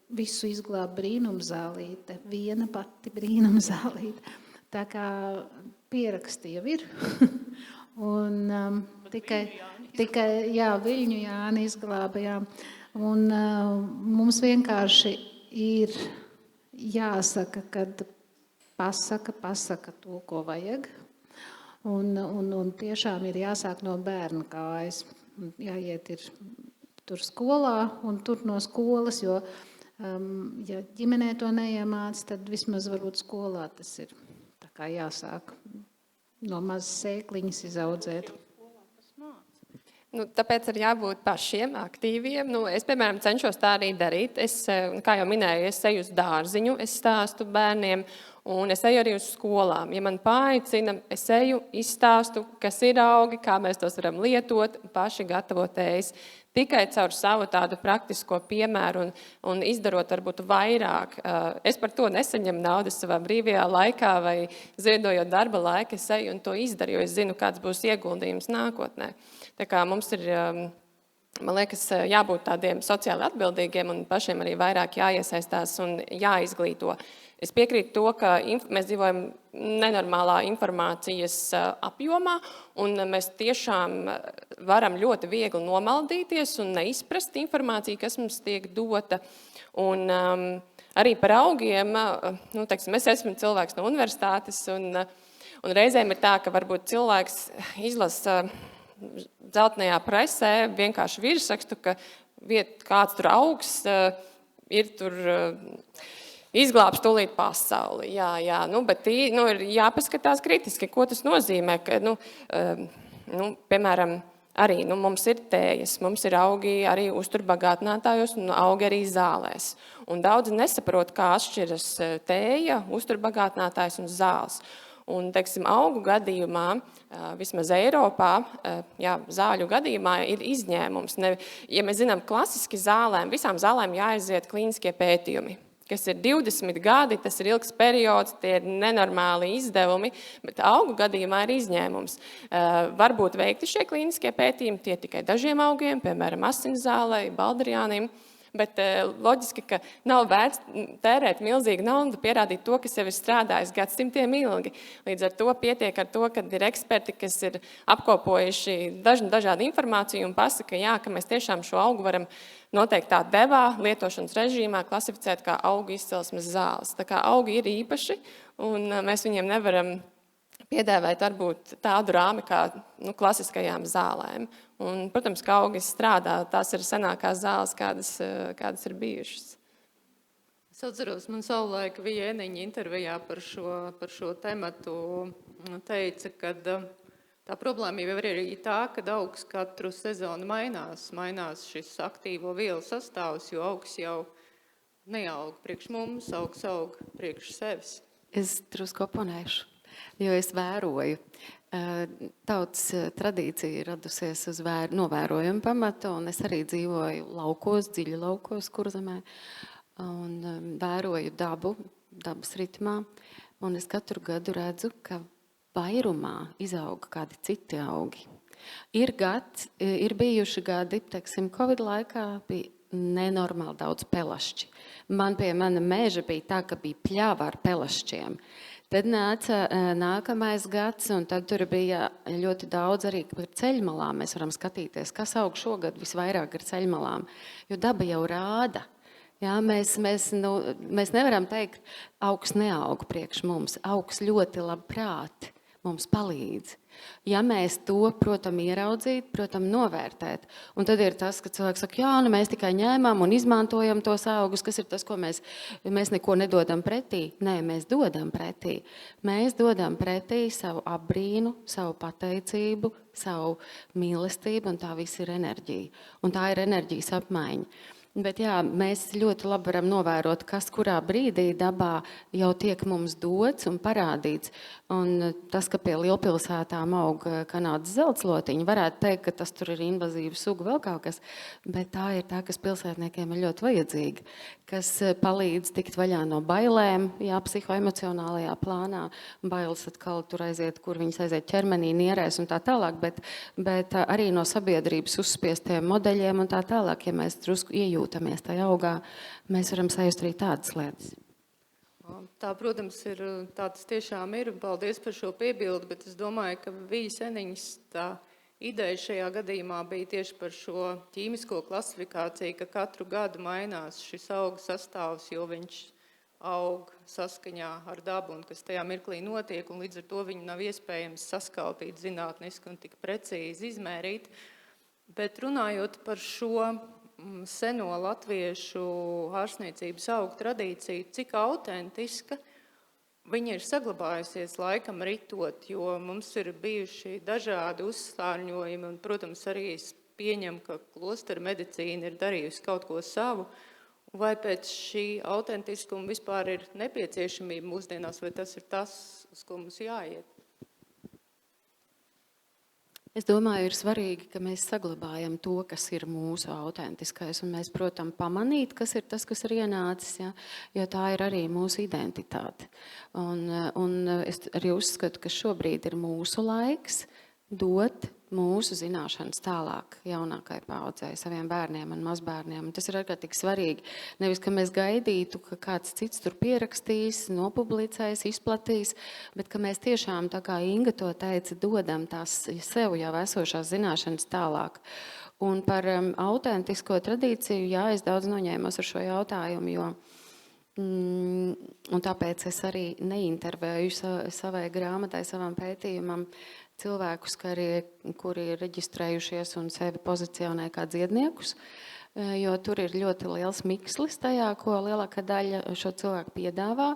visu izglāb brīnumzālīte, viena pati brīnumzālīte. Tā kā pieraksti jau ir. Un tikai Viļņu Jāni izglāba, jā. Un mums vienkārši ir jāsaka, kad pasaka to, ko vajag. Un tiešām ir jāsāk no bērna kājas. Jāiet ir tur skolā un tur no skolas, jo ja ģimenē to neiemāc, tad vismaz varbūt skolā tas ir tā kā jāsāk no mazas sēkliņas izaudzēt. Tāpēc ir jābūt pašiem aktīviem. Es, piemēram, cenšos tā arī darīt. Es, kā jau minēju, es eju uz dārziņu, es stāstu bērniem, un es eju arī uz skolām. Ja man paaicina, es eju, izstāstu, kas ir augi, kā mēs tos varam lietot, paši gatavot ēst. Tikai caur savu tādu praktisko piemēru un izdarot varbūt vairāk. Es par to nesaņemu naudas savā brīvajā laikā vai ziedojot darba laiku, es eju un to izdaru, jo es zinu, kāds būs ieguldījums nākotnē. Tā kā mums ir, man liekas, jābūt tādiem sociāli atbildīgiem un pašiem arī vairāk jāiesaistās un jāizglīto. Es piekrītu to, ka mēs dzīvojam nenormālā informācijas apjomā, un mēs tiešām varam ļoti viegli nomaldīties un neizprast informāciju, kas mums tiek dota. Un arī par augiem, es esmu cilvēks no universitātes, un reizēm ir tā, ka varbūt cilvēks izlasa dzeltenajā presē vienkārši virsrakstu, ka kāds tur augs ir tur izglābs tūlīt pasauli. Jā, bet ir jāpaskatās kritiski, ko tas nozīmē, ka, piemēram, arī mums ir tējas, mums ir augi arī uzturbagātinātājos un augi arī zālēs. Un daudzi nesaprot, kā atšķiras tēja, uzturbagātinātājs un zāles. Un, teiksim, augu gadījumā, vismaz Eiropā, zāļu gadījumā ir izņēmums. Ja mēs zinām klasiski zālēm, visām zālēm jāaiziet klīniskie pētījumi, kas ir 20 gadi, tas ir ilgs periods, tie ir nenormāli izdevumi, bet augu gadījumā ir izņēmums. Varbūt veikti šie klīniskie pētījumi, tie tikai dažiem augiem, piemēram, asinzālei, baldriānim, bet loģiski, ka nav vērts tērēt milzīgu naudu, pierādīt to, kas jau ir strādājis gadsimtiem ilgi. Līdz ar to pietiek ar to, ka ir eksperti, kas ir apkopojuši dažādu informāciju un pasaka, ka mēs tiešām šo augu varam noteiktā devā, lietošanas režīmā klasificēt kā augu izcelsmes zāles. Tā kā augi ir īpaši, un mēs viņiem nevaram piedāvāt varbūt tādu rāmi kā klasiskajām zālēm. Un, protams, ka augi strādā, tās ir senākās zāles, kādas ir bijušas. Es atceros, man savulaik Vieniņa intervijā par šo tematu teica, ka tā problēma jau ir arī tā, ka augs katru sezonu mainās šis aktīvo vielu sastāvs, jo augs jau neaug priekš mums, augs aug priekš sevis. Es drusku oponēšu, jo es vēroju. Tautas tradīcija ir radusies uz novērojumu pamatu, un es arī dzīvoju laukos, dziļi laukos, Kurzemē, un vēroju dabas ritmā, un es katru gadu redzu, ka vairumā izauga kādi citi augi. Ir bijuši gadi, teiksim, Covid laikā bija nenormāli daudz pelašķi. Man pie mana meža bija tā, ka bija pļava ar pelašķiem. Tad nāca nākamais gads, un tad tur bija ļoti daudz arī par ceļmalām. Mēs varam skatīties, kas aug šogad visvairāk ar ceļmalām, jo daba jau rāda. Jā, mēs nevaram teikt, augs neaug priekš mums, augs ļoti labprāt mums palīdz. Ja mēs to, protam, ieraudzīt, protam, novērtēt. Un tad ir tas, ka cilvēks saka, mēs tikai ņēmām un izmantojam tos augus, kas ir tas, ko mēs neko nedodam pretī. Nē, mēs dodam pretī. Mēs dodam pretī savu apbrīnu, savu pateicību, savu mīlestību, un tā viss ir enerģija. Un tā ir enerģijas apmaiņa. Bet mēs ļoti labi varam novērot, kas kurā brīdī dabā jau tiek mums dots un parādīts. Un tas, ka pie lielpilsētām aug Kanādas zeltslotiņa, varētu teikt, ka tas tur ir invazīva suga vēl kaut kas, bet tā ir tā, kas pilsētniekiem ir ļoti vajadzīga, kas palīdz tikt vaļā no bailēm, psihoemocionālajā plānā. Bailes atkal tur aiziet, kur viņas aiziet ķermenī, nierēs un tā tālāk, bet arī no sabiedrības uzspiestiem modeļiem un tā tālāk, ja mēs drusku iejūtam iejūtamies tajā augā, mēs varam sajust arī tādas lietas. Tā, protams, tā tas tiešām ir. Paldies par šo piebildi, bet es domāju, ka Vijas Eniņas tā ideja šajā gadījumā bija tieši par šo ķīmisko klasifikāciju, ka katru gadu mainās šis augu sastāvs, jo viņš aug saskaņā ar dabu un kas tajā mirklī notiek, un līdz ar to viņu nav iespējams saskalpīt zinātniski un tik precīzi izmērīt. Bet runājot par šo seno latviešu ārsniecības augu tradīciju, cik autentiska viņa ir saglabājusies laikam ritot, jo mums ir bijuši dažādi uzsārņojumi, un, protams, arī es pieņemu, ka klostera medicīna ir darījusi kaut ko savu, vai pēc šī autentiskuma vispār ir nepieciešamība mūsdienās, vai tas ir tas, uz ko mums jāiet? Es domāju, ir svarīgi, ka mēs saglabājam to, kas ir mūsu autentiskais, un mēs, protams, pamanīt, kas ir tas, kas ir ienācis, ja? Jo tā ir arī mūsu identitāte. Un es arī uzskatu, ka šobrīd ir mūsu laiks dot mūsu zināšanas tālāk jaunākai paaudzei, saviem bērniem un mazbērniem. Un tas ir ārkārtīgi svarīgi. Nevis, ka mēs gaidītu, ka kāds cits tur pierakstīs, nopublicēs, izplatīs, bet ka mēs tiešām, tā kā Inga to teica, dodam tās sev jau esošās zināšanas tālāk. Un par autentisko tradīciju, jā, es daudz noņēmos ar šo jautājumu, jo un tāpēc es arī neintervēju savai grāmatai, savam pētījumam cilvēkus, kuri ir reģistrējušies un sevi pozicionē kā dziedniekus, jo tur ir ļoti liels mikslis tajā, ko lielākā daļa šo cilvēku piedāvā.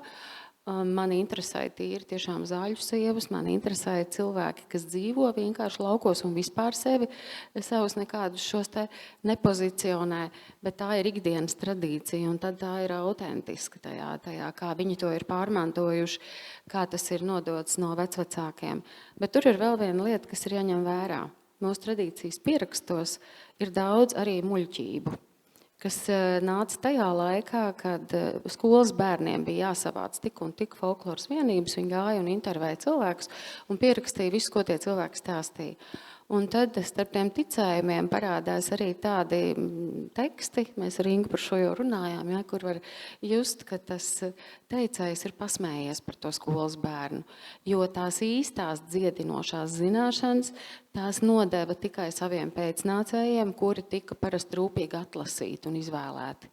Mani interesēja tīri tiešām zāļu sievas, mani interesēja cilvēki, kas dzīvo vienkārši laukos un vispār savus nekādus šos te nepozicionē, bet tā ir ikdienas tradīcija un tad tā ir autentiska tajā, kā viņi to ir pārmantojuši, kā tas ir nodots no vecvecākiem. Bet tur ir vēl viena lieta, kas ir jāņem vērā. Mūsu tradīcijas pierakstos ir daudz arī muļķību, kas nāca tajā laikā, kad skolas bērniem bija jāsavāc tik un tik folkloras vienības, viņi gāja un intervēja cilvēkus un pierakstīja visu, ko tie cilvēki stāstīja. Un tad starp tiem ticējumiem parādās arī tādi teksti, mēs ar Ingu par šo jau runājām, ja, kur var just, ka tas teicējs ir pasmējies par to skolas bērnu, jo tās īstās dziedinošās zināšanas tās nodeva tikai saviem pēcnācējiem, kuri tika parasti rūpīgi atlasīti un izvēlēti.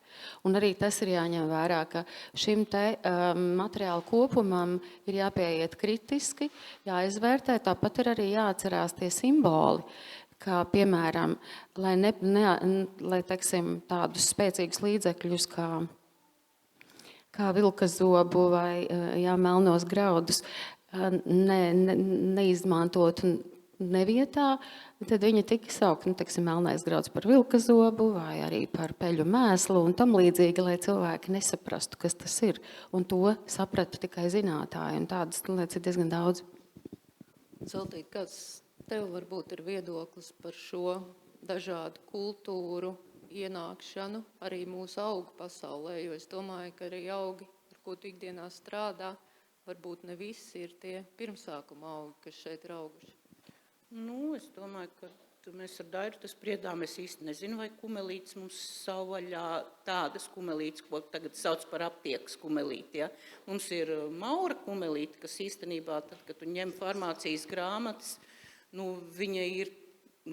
Un arī tas ir jāņem vērā, ka šim te materiālu kopumam ir jāpieiet kritiski, jāizvērtē, tāpat ir arī jāatcerās tie simboli, kā piemēram, lai teiksim, tādus spēcīgus līdzekļus kā vilka zobu vai melnos graudus neizmantotu nevietā, tad viņi tika saukt, teiksim, melnais grauds par vilka zobu vai arī par peļu mēslu un tam līdzīgi, lai cilvēki nesaprastu, kas tas ir. Un to saprata tikai zinātāji, un tādas lietas ir diezgan daudz. Zeltīt, kāds tev varbūt ir viedoklis par šo dažādu kultūru ienākšanu arī mūsu augu pasaulē, jo es domāju, ka arī augi, ar ko tu ikdienā strādā, varbūt ne visi ir tie pirmsākuma augi, kas šeit ir auguši. Nu, es domāju, ka mēs ar Dairu tas spriedām. Es īsti nezinu, vai kumelītes mums savvaļā tādas kumelītes, ko tagad sauc par aptiekas kumelīti. Ja? Mums ir maura kumelīte, kas īstenībā, tad, kad tu ņem farmācijas grāmatas, viņa ir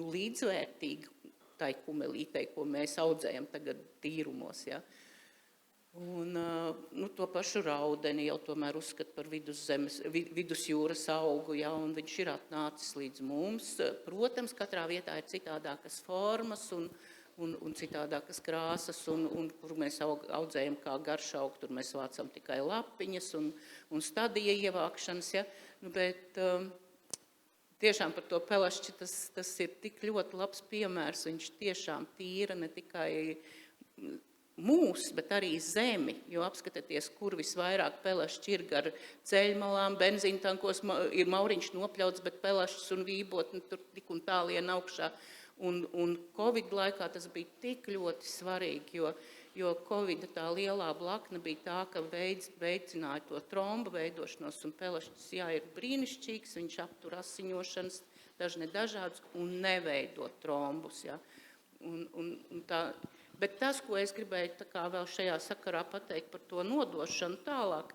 līdzvērtīga tai kumelītei, ko mēs audzējam tagad tīrumos. Ja? Un to pašu raudeni jau tomēr uzskata par vidusjūras augu, ja, un viņš ir atnācis līdz mums. Protams, katrā vietā ir citādākas formas un citādākas krāsas, un kur mēs audzējam kā garšaugu, tur mēs vācam tikai lapiņas un stadija ievākšanas. Ja. Bet tiešām par to pelašķi tas ir tik ļoti labs piemērs. Viņš tiešām tīra ne tikai mūs, bet arī zemi, jo apskatieties, kur visvairāk pelašķi ir gar ceļmalām, benzīntankos ir mauriņš nopļauts, bet pelašķis un vībotni tur tik un tālien augšā. Un Covid laikā tas bija tik ļoti svarīgi, jo Covid tā lielā blakna bija tā, ka veicināja to trombu veidošanos, un pelašķis, jā, ir brīnišķīgs, viņš aptur asiņošanas, dažne dažādas, un neveido trombus, jā. Bet tas, ko es gribēju tā kā vēl šajā sakarā pateikt par to nodošanu tālāk,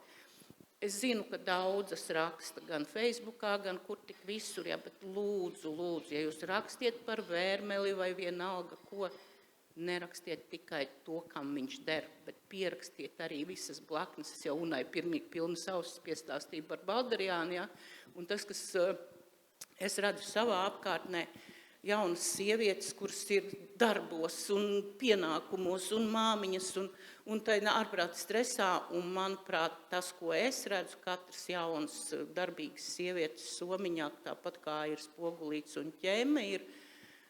es zinu, ka daudzas raksta gan Facebookā, gan kur tik visur, ja, bet lūdzu, ja jūs rakstiet par vērmeli vai vienalga ko, nerakstiet tikai to, kam viņš der, bet pierakstiet arī visas blaknes. Es jau Unai pilnas ausis piestāstīju par Baldarjānu, ja, un tas, kas es redzu savā apkārtnē, jaunas sievietes, kuras ir darbos un pienākumos un māmiņas un tā ārprāt stresā. Un, manuprāt, tas, ko es redzu, katrs jauns darbīgs sievietes Somiņā, tāpat kā ir Spogulīts un Ķeme, ir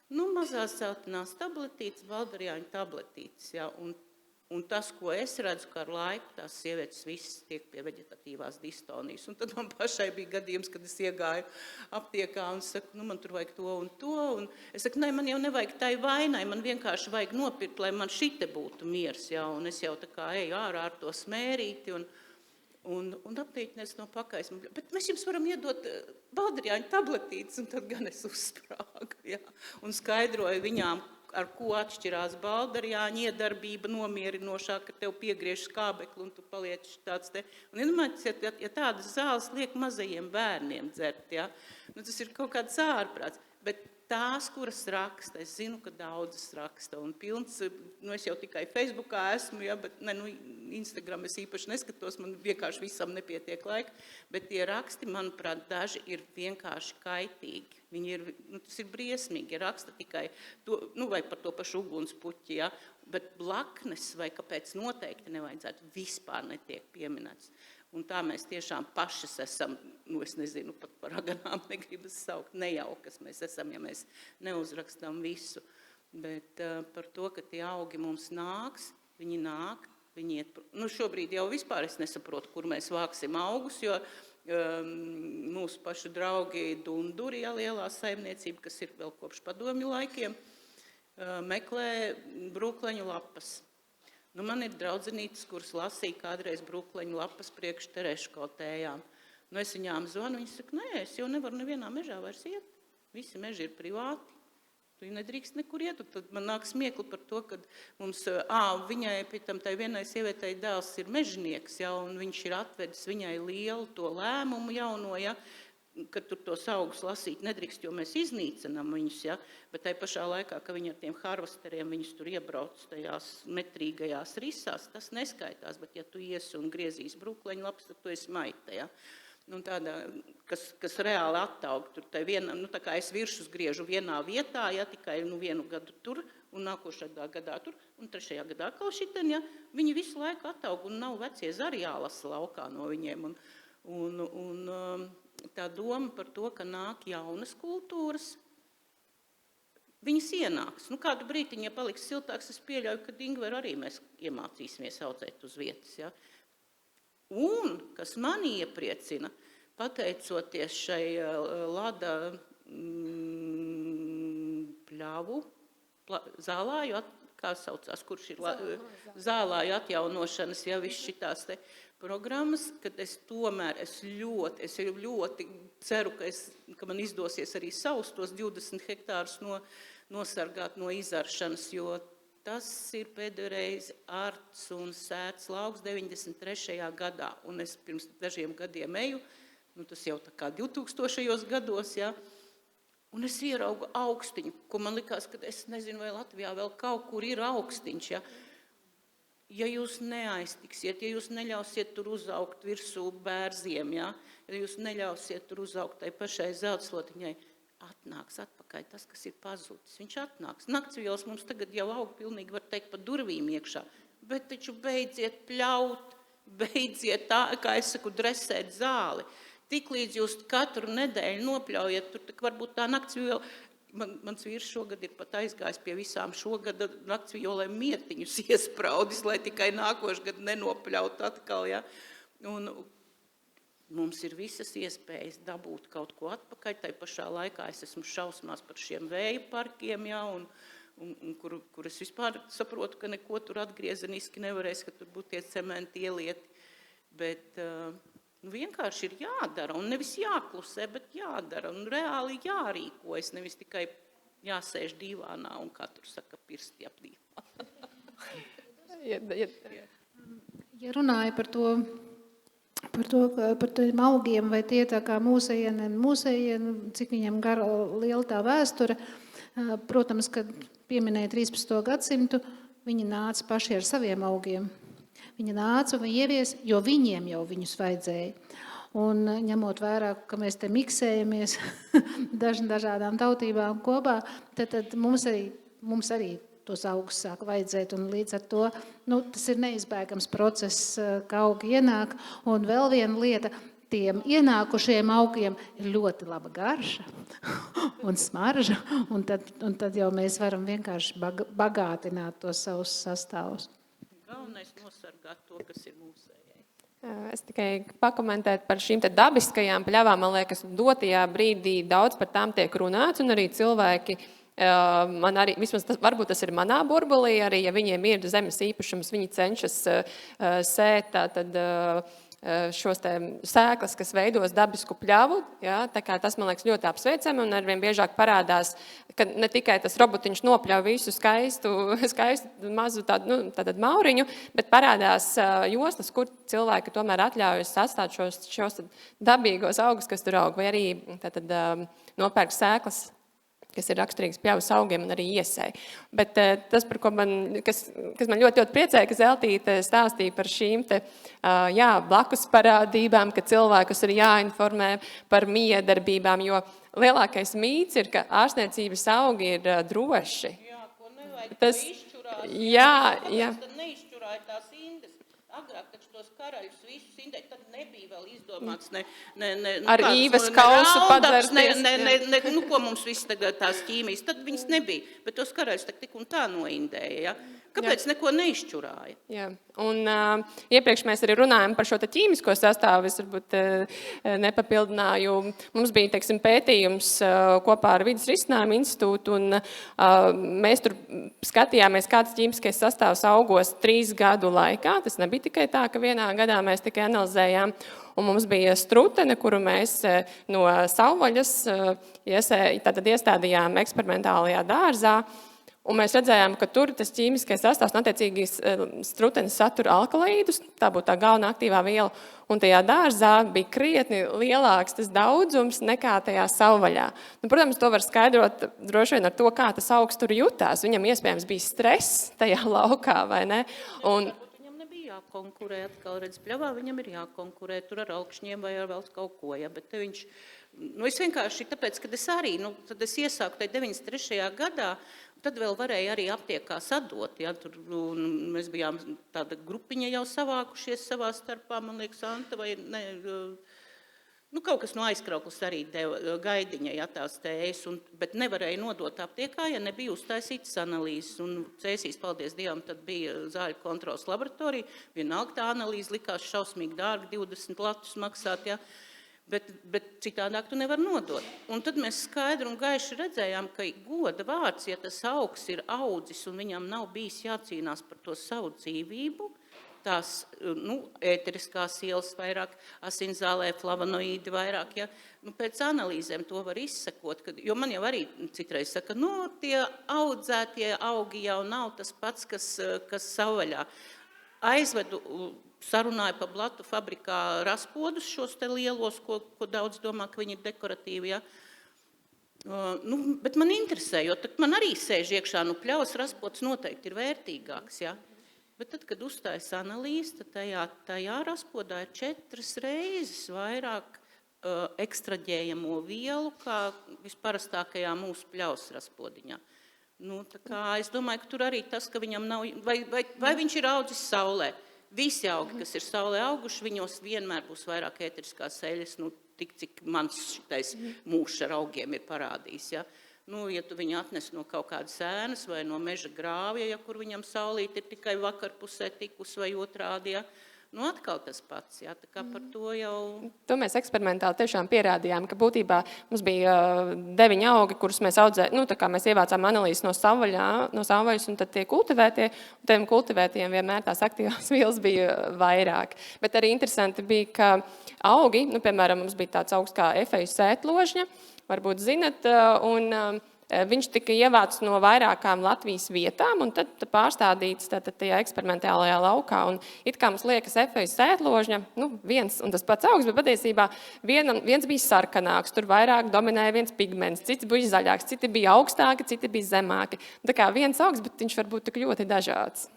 mazās celtinās tabletītes, Baldarjāņu tabletītes. Ja, un tas, ko es redzu, ka ar laiku tās sievietes visas tiek pie veģetatīvās distonijas. Un tad man pašai bija gadījums, kad es iegāju aptiekā un saku, man tur vajag to un to. Un es saku, man jau nevajag tai vainai, man vienkārši vajag nopirkt, lai man šite būtu miers. Ja, un es jau tā kā eju ārā ar to smērīti un aptīknes no pakais. Bet mēs jums varam iedot Baldarjāņu tabletītes, un tad gan es uzsprāgu. Ja, un skaidroju viņām, ar ko atšķirās Baldarjāņa iedarbība nomierinošā, ka tev piegriež skābekli un tu paliec tāds te. Un iedomājieties, ja tādas zāles liek mazajiem bērniem dzert, ja, tas ir kaut kāds ārprāts. Bet tās, kuras raksta, es zinu, ka daudzas raksta, un pilns, es jau tikai Facebookā esmu, ja, bet Instagram es īpaši neskatos, man vienkārši visam nepietiek laika, bet tie raksti, manuprāt, daži ir vienkārši kaitīgi. Viņi ir, tas ir briesmīgi, ja raksta tikai to, vai par to pašu ugunspuķi, ja, bet blaknes vai kāpēc noteikti nevajadzētu vispār netiek pieminēts. Un tā mēs tiešām pašas esam, es nezinu, pat par raganām negribas saukt, nejaukas mēs esam, ja mēs neuzrakstām visu. Bet par to, ka tie augi mums nāks, viņi nāk, viņi iet. Šobrīd jau vispār es nesaprotu, kur mēs vāksim augus, jo mūsu pašu draugi Dunduri, ja, lielā saimniecība, kas ir vēl kopš padomju laikiem, meklē brūkleņu lapas. Man ir draudzenītes, kuras lasīja kādreiz brūkleņu lapas priekš Tereško tējām. Es viņām zvanu, viņi saka, nē, es jau nevaru nevienā mežā vairs iet. Visi meži ir privāti. Tu nedrīkst nekur iet. Tad man nāk smiekli par to, ka mums, viņai, pie tam tai vienai sievietei dēls ir mežnieks, ja, un viņš ir atvedis viņai lielu to lēmumu jauno, ja, ka tur tos augus lasīt nedrīkst, jo mēs iznīcinām viņus, ja, bet tai pašā laikā, ka viņi ar tiem harvesteriem viņus tur iebrauc tajās metrīgajās risās, tas neskaitās, bet ja tu iesi un griezīs brūkleņu lapas, tad tu esi maita, ja. Tāda, kas reāli attaug, tur tai viena, tā kā es viršus griežu vienā vietā, ja, tikai vienu gadu tur, un nākošajā gadā tur, un trešajā gadā kaut šitien, ja, viņi visu laiku attaug, un nav vecie zari jālasa laukā no viņiem, un tā doma par to, ka nāk jaunas kultūras, viņas ienāks. Kādu brītiņu, ja paliks siltāks, es pieļauju, ka Ingveru arī mēs iemācīsimies audzēt uz vietas, ja. Un, kas mani iepriecina, pateicoties šai Lada pļavu, zālāju, kā saucās, kurš ir zālāju atjaunošanas, ja viss šitās te programmas, kad es ļoti ceru, ka man izdosies arī savus tos 20 hektārus nosargāt no izaršanas, jo tas ir pēdējo reizi ārts un sēts lauks 93. gadā, un es pirms dažiem gadiem eju, tas jau tā kā 2000. gados, ja, un es ieraugu augstiņu, ko man likās, ka es nezinu, vai Latvijā vēl kaut kur ir augstiņš, ja. Ja jūs neaiztiksiet, ja jūs neļausiet tur uzaugt virsū bērziem, ja jūs neļausiet tur uzaugt tai pašai zeltslotiņai, atnāks atpakaļ tas, kas ir pazudis. Viņš atnāks. Naktsvielas mums tagad jau aug pilnīgi, var teikt, pa durvīm iekšā, bet taču beidziet pļaut, beidziet tā, kā es saku, dresēt zāli. Tiklīdz jūs katru nedēļu nopļaujiet, tur varbūt tā naktsviela, mans vīrs šogad ir pat aizgājis pie visām šogada naktsviolēm mietiņus iespraudis, lai tikai nākošgad nenopļaut atkal, ja. Un mums ir visas iespējas dabūt kaut ko atpakaļ, tai pašā laikā es esmu šausmās par šiem vēja parkiem, ja, un kur es vispār saprotu, ka neko tur atgriezeniski nevarēs, ka tur būtu tie cementi ielieti, bet vienkārši ir jādara, un nevis jāklusē, bet jādara, un reāli jārīkojas, nevis tikai jāsēž divānā un katru saka pirsti ap divānā. Ja runāja par tiem augiem, vai tie tā kā mūsējieni, cik viņam liela tā vēsture. Protams, kad pieminēja 13. gadsimtu, viņi nāca paši ar saviem augiem. Viņi nāca un ievies, jo viņiem jau viņus vajadzēja. Un ņemot vērā, ka mēs te miksējamies dažādām tautībām kopā, tad mums arī tos augus sāk vajadzēt, un līdz ar to tas ir neizbēgams process, ka augi ienāk. Un vēl viena lieta, tiem ienākušiem augiem ir ļoti laba garša un smarža, un tad jau mēs varam vienkārši bagātināt tos savus sastāvus. Galvenais nosargāt to, kas ir mūsējai. Es tikai pakomentētu par šīm te dabiskajām pļavām. Man liekas, dotajā brīdī daudz par tām tiek runāts, un arī cilvēki, man arī, vismaz varbūt tas ir manā burbulī, arī ja viņiem ir zemes īpašums, viņi cenšas sēt tad šos te sēklas, kas veidos dabisku pļavu. Ja, tā kā tas, man liekas, ļoti apsveicami, un arvien biežāk parādās, ka ne tikai tas robotiņš nopļauj visu skaistu mazu tādu mauriņu, bet parādās joslas, kur cilvēki tomēr atļaujas atstāt šos dabīgos augus, kas tur aug, vai arī nopērk sēklas, kas ir raksturīgs pļavas augiem un arī iesēja. Bet tas, par ko kas man ļoti priecēja, ka Zeltīte stāstīja par šīm blakus parādībām, ka cilvēkus ir jāinformē par miedarbībām, jo lielākais mīts ir, ka ārstniecības augi ir droši. Jā, ko nevajag, Tas, izšķurās. jā. Tad neizšķurāja tās indes. Agrāk taču tos karaļus visus indēt, tad nebija vēl izdomāts Ar īves kausu padzerties. Ko mums viss tagad tās ķīmijas, tad viņas nebija. Bet tos karaļus tik un tā noindēja, ja? Kāpēc neko neizšķurāja? Jā. Un iepriekš mēs arī runājam par šo ķīmisko sastāvu, es varbūt nepapildināju. Mums bija, pētījums kopā ar Vides risinājumu institūtu, un mēs tur skatījāmies, kāds ķīmiskais sastāvs augos 3 gadu laikā. Tas nebija tikai tā, ka vienā gadā mēs tikai analizējām. Un mums bija strutene, kuru mēs no savvaļas iestādījām eksperimentālajā dārzā. Un mēs redzējām, ka tur tas ķīmiskais sastāvs, un attiecīgi strutenes satura alkaloīdus, tā būtu tā galvenā aktīvā viela, un tajā dārzā bija krietni lielāks tas daudzums nekā tajā savvaļā. Protams, to var skaidrot droši vien ar to, kā tas augs tur jutās. Viņam iespējams bija stress tajā laukā, vai ne? Un Viņam nebija jākonkurē atkal, redz, pļavā viņam ir jākonkurē tur ar augšņiem vai ar vēl kaut ko, ja, bet te viņš, es vienkārši, tāpēc, kad es arī, tad es iesāku tai 93. gadā, tad vēl varēja arī aptiekās atdot, ja, tur mēs bijām tāda grupiņa jau savākušies savā starpā, man liekas, Anta vai ne, kaut kas no aizkrauklis arī deva gaidiņa, ja tās tējas, bet nevarēja nodot aptiekā, ja nebija uztaisītas analīzes, un Cēsīs, paldies Dievam, tad bija zāļu kontrolas laboratorija, vienalga tā analīze likās šausmīgi dārgi, 20 latus maksāt, ja, bet citādāk tu nevar nodot. Un tad mēs skaidri un gaiši redzējām, ka goda vārds, ja tas augs ir audzis un viņam nav bijis jācīnās par to savu dzīvību, tās ēteriskās ielas vairāk, asinzālē, flavonoīdi vairāk, ja, pēc analīzēm to var izsekot, jo man jau arī citreiz saka, tie audzētie augi jau nav tas pats, kas savvaļā. Aizvedu, sarunāju pa blatu fabrikā raspodus šos te lielos, ko daudz domā, ka viņi ir dekoratīvi, ja. Bet man interesē, jo tad man arī sēž iekšā, pļavas raspods noteikti ir vērtīgāks, ja. Bet tad, kad uzstājas analīze, tad tajā raspodā ir 4 reizes vairāk ekstraģējamo vielu, kā visparastākajā mūsu pļavas raspodiņā. Tā kā es domāju, ka tur arī tas, ka viņam nav, vai viņš ir audzis saulē. Visi augi, kas ir saulē auguši, viņos vienmēr būs vairāk ēteriskās eļas, tik cik mans šitais mūžs ar augiem ir parādījis, ja. Ja tu viņu atnes no kaut kādas ēnas vai no meža grāvja, ja kur viņam saulīt ir tikai vakarpusē tikus vai otrādi, ja. Atkal tas pats, ja, tā kā par to jau... To mēs eksperimentāli tiešām pierādījām, ka būtībā mums bija 9 augi, kurus mēs audzējām, tā kā mēs ievācām analīzes no savvaļas, un tad tie kultivētie, un tiem kultivētiem vienmēr tās aktīvās vielas bija vairāk. Bet arī interesanti bija, ka augi, piemēram, mums bija tāds augs kā efeju sētložņa, varbūt zinat, un Viņš tika ievācis no vairākām Latvijas vietām un tad pārstādīts tajā eksperimentālajā laukā. Un it kā mums liekas efeju sētložņa, viens un tas pats augs, bet patiesībā viens bija sarkanāks, tur vairāk dominēja viens pigments, cits bija zaļāks, citi bija augstāki, citi bija zemāki. Tā kā viens augs, bet viņš var būt tik ļoti dažāds.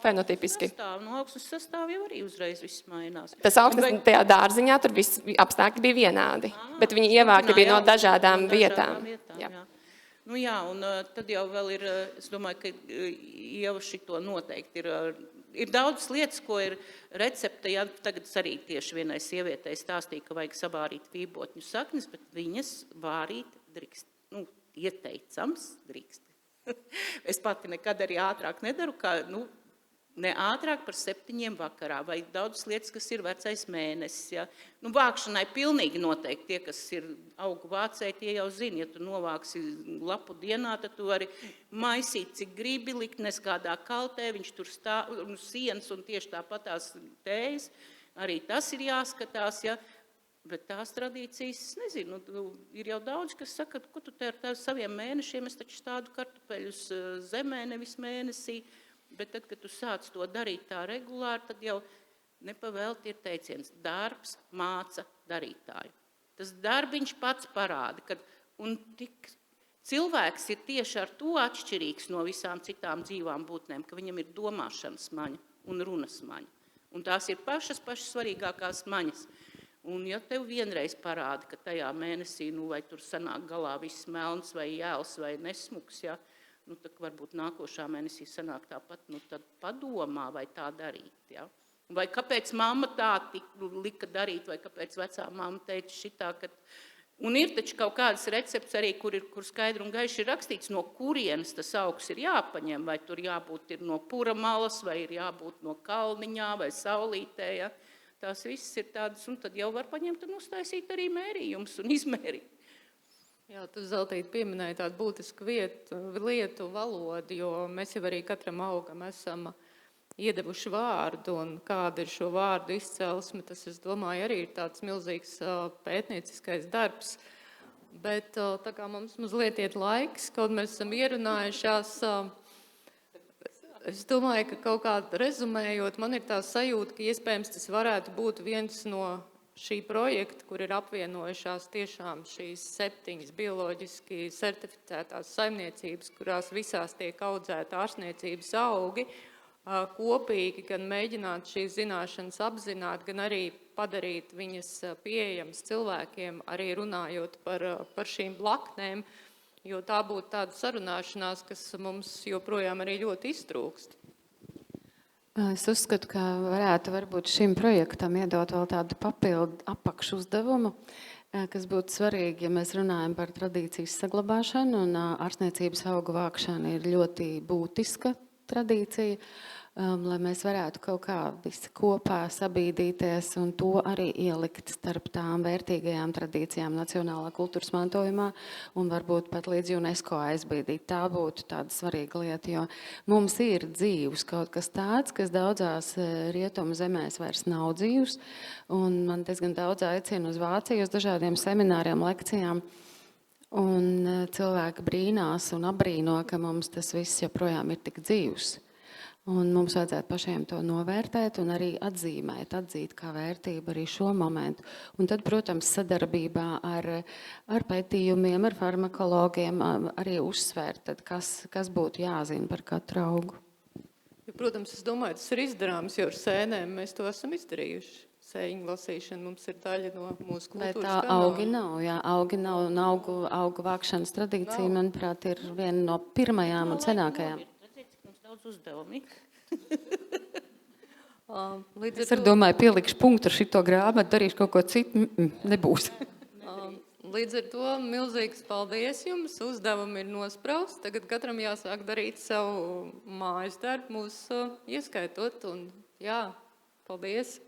Fenotipiski. No augsnes sastāv jau arī uzreiz viss mainās. Tas augsnes tajā dārziņā, tur viss apstākļi bija vienādi, bet viņi ievākti bija no dažādām vietām. Jā. Jā, un tad jau vēl ir, es domāju, ka jau šito noteikti ir daudz lietas, ko ir recepte, ja tagad arī tieši vienai sievietei stāstīja, ka vajag sabārīt vībotņu saknes, bet viņas vārīt drīkst, ieteicams drīkst. Es pati nekad arī ātrāk nedaru, kā, ne ātrāk par 7 vakarā, vai daudz lietas, kas ir vecais mēnesis. Ja? Vākšanai pilnīgi noteikti tie, kas ir augu vācēji, tie jau zina, ja tu novāksi lapu dienā, tad tu vari maisīt, cik gribi, likt neskādā kaltē, viņš tur stāv sienas un tieši tāpatās tējas. Arī tas ir jāskatās, ja? Bet tās tradīcijas, es nezinu, ir jau daudz, kas saka, ko tu te ar saviem mēnešiem, es taču stādu kartupeļus zemē, nevis mēnesī. Bet tad, kad tu sāc to darīt tā regulāri, tad jau nepavēlti ir teiciens darbs māca darītāju. Tas darbiņš pats parāda, kad tik cilvēks ir tieši ar to atšķirīgs no visām citām dzīvām būtnēm, ka viņam ir domāšanas maņa un runas maņa. Un tās ir pašas svarīgākās maņas. Un ja tev vienreiz parāda, ka tajā mēnesī, vai tur sanāk galā viss melns vai jēls vai nesmuks, ja, tad varbūt nākošā mēnesī sanāk tāpat, tad padomā, vai tā darīt. Ja? Vai kāpēc mamma tā lika darīt, vai kāpēc vecā mamma teica šitā, ka... Un ir taču kaut kādas recepts arī, kur skaidri un gaiši ir rakstīts, no kurienes tas augs ir jāpaņem, vai tur jābūt ir no pura malas, vai ir jābūt no kalniņā, vai saulītē, ja? Tās visas ir tādas, un tad jau var paņemt un uztaisīt arī mērījumus un izmērīt. Jā, tu, Zeltīte, pieminēji tādu būtisku lietu valodu, jo mēs jau arī katram augam esam iedevuši vārdu, un kāda ir šo vārdu izcelsme, tas, es domāju, arī ir tāds milzīgs pētnieciskais darbs. Bet tā kā mums mazliet iet laiks, kaut mēs esam ierunājušās, es domāju, ka kaut kā rezumējot, man ir tā sajūta, ka iespējams tas varētu būt viens no šī projekta, kur ir apvienojušās tiešām šīs 7 bioloģiski certificētās saimniecības, kurās visās tiek audzēta ārstniecības augi, kopīgi gan mēģināt šīs zināšanas apzināt, gan arī padarīt viņas pieejamas cilvēkiem, arī runājot par šīm blaknēm, jo tā būtu tāda sarunāšanās, kas mums joprojām arī ļoti iztrūkst. Es uzskatu, ka varētu varbūt šim projektam iedot vēl tādu papildu apakšu uzdevumu, kas būtu svarīgi, ja mēs runājam par tradīcijas saglabāšanu, un ārstniecības augu vākšana ir ļoti būtiska tradīcija, lai mēs varētu kaut kā visi kopā sabīdīties un to arī ielikt starp tām vērtīgajām tradīcijām nacionālā kultūras mantojumā un varbūt pat līdz UNESCO aizbīdīt. Tā būtu tāda svarīga lieta, jo mums ir dzīvs kaut kas tāds, kas daudzās rietumu zemēs vairs nav dzīvs, un man diezgan daudz aicina uz Vāciju, uz dažādiem semināriem, lekcijām, un cilvēki brīnās un apbrīno, ka mums tas viss joprojām ir tik dzīvs. Un mums vajadzētu pašiem to novērtēt un arī atzīt kā vērtību arī šo momentu. Un tad, protams, sadarbībā ar pētījumiem, ar farmakologiem arī uzsvērt, tad kas būtu jāzina par katru augu. Jo, protams, es domāju, tas ir izdarāms, jo ar sēnēm mēs to esam izdarījuši. Sēņu lasīšana mums ir daļa no mūsu kultūras kanāla. Bet tā augi nav, jā, augi nav, un augu vākšanas tradīcija, manuprāt, ir viena no pirmajām un senākajām. Uzdevumi. Es arī domāju, pielikšu punktu ar šito grāmatu, darīšu kaut ko citu, nebūs. Līdz ar to milzīgs paldies jums, uzdevumi ir nospraust, tagad katram jāsāk darīt savu mājas darbu, mūs ieskaitot, un jā, paldies.